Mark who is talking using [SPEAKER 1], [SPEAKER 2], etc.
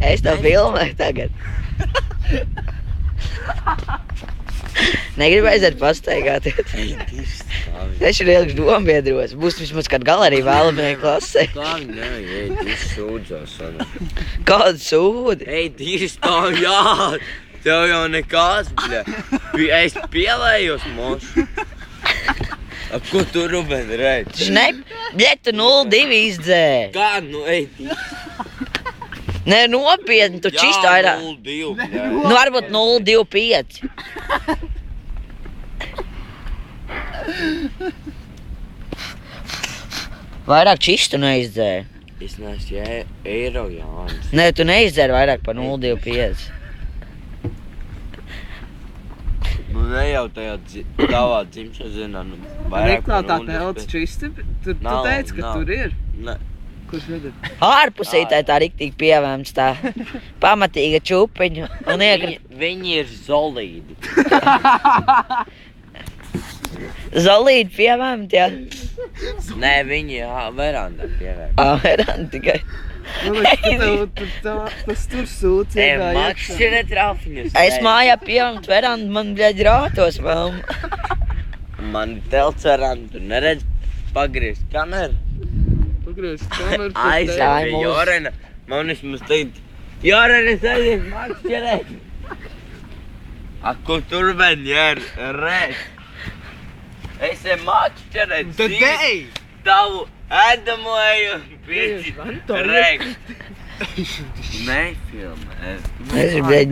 [SPEAKER 1] Es to filmēju tagad. Negribu aiziet pastaigāties. Es šur ielikšu dombiedros. Būs vismaz kāda galerija vēlamajai klasē.
[SPEAKER 2] Klāvi, nē, ej, tu sūdzos.
[SPEAKER 1] Kādu sūdi?
[SPEAKER 2] Ej, tieši tā, jā. Tev jau nekās, bļa. Es pielējos, mošu. Ap ko tu, Ruben, redz?
[SPEAKER 1] Bļet, tu 0,2 izdzēri.
[SPEAKER 2] Kā, nu, ej, tieši.
[SPEAKER 1] Nē, nopietni, tu čist vairāk.
[SPEAKER 2] Jā, 0,2, bļa.
[SPEAKER 1] Nu, varbūt 0,25. Vairāk čistu neizdzēri.
[SPEAKER 2] Es neesmu eiro, Jānis.
[SPEAKER 1] Nē, tu neizdzēri vairāk par 0,25.
[SPEAKER 2] Nu, ne jau tajā tavā dzimšanas dienā, nu, vairāk
[SPEAKER 3] Niklā,
[SPEAKER 2] par
[SPEAKER 3] tā
[SPEAKER 2] 0,25.
[SPEAKER 3] telts čisti, tu
[SPEAKER 2] Nav,
[SPEAKER 3] teici, ka
[SPEAKER 2] nav.
[SPEAKER 3] tur ir.
[SPEAKER 2] Ne.
[SPEAKER 3] Kurš redz?
[SPEAKER 1] Ārpusītē tā riktīgi pievēmts tā pamatīga čupiņa. Un
[SPEAKER 2] Viņi ir zolīdi.
[SPEAKER 1] Zolīdi pievēmt, jā.
[SPEAKER 2] Nē, viņi verandā pievērt.
[SPEAKER 1] Verandā tikai.
[SPEAKER 3] Man liekas, ka tas tur sūds iegāja
[SPEAKER 2] Maks ir netraufiņus.
[SPEAKER 1] Es mājā pievēmt verandu, man bļaļ rātos vēl.
[SPEAKER 2] Man telts veranda, tu neredz pagriezt kameru.
[SPEAKER 3] Pagriez kameru.
[SPEAKER 2] Aizsāj pie Jorena. Man vismaz teikt, Jorena, es aizies Maks ķerēt. Ak, ko tur ben, jā, redz. Es esmu Maks ķerēt.
[SPEAKER 3] Tad ej!
[SPEAKER 2] Tavu ēdamoju pieci rēk. Nefilmē.
[SPEAKER 1] Es bļaļ